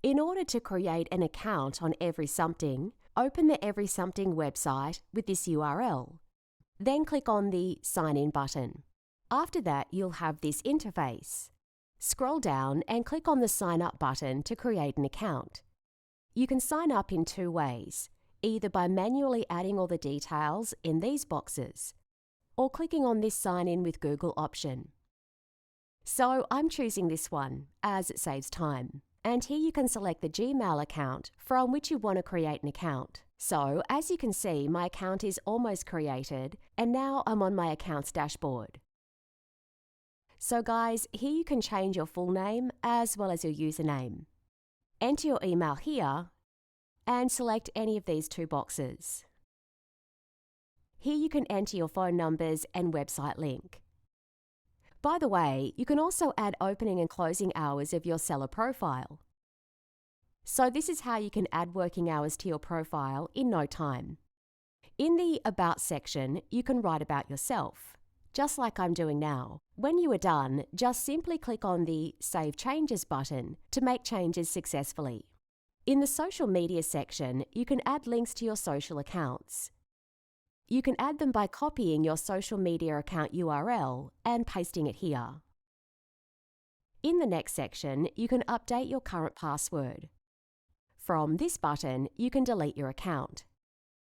In order to create an account on Everisamting, open the Everisamting website with this URL. Then click on the Sign In button. After that, you'll have this interface. Scroll down and click on the Sign Up button to create an account. You can sign up in two ways, either by manually adding all the details in these boxes, or clicking on this Sign In with Google option. So I'm choosing this one, as it saves time. And here you can select the Gmail account from which you want to create an account. So, as you can see, my account is almost created, and now I'm on my accounts dashboard. So guys, here you can change your full name as well as your username. Enter your email here, and select any of these two boxes. Here you can enter your phone numbers and website link. By the way, you can also add opening and closing hours of your seller profile. So this is how you can add working hours to your profile in no time. In the About section, you can write about yourself, just like I'm doing now. When you are done, just simply click on the Save Changes button to make changes successfully. In the Social Media section, you can add links to your social accounts. You can add them by copying your social media account URL and pasting it here. In the next section, you can update your current password. From this button, you can delete your account.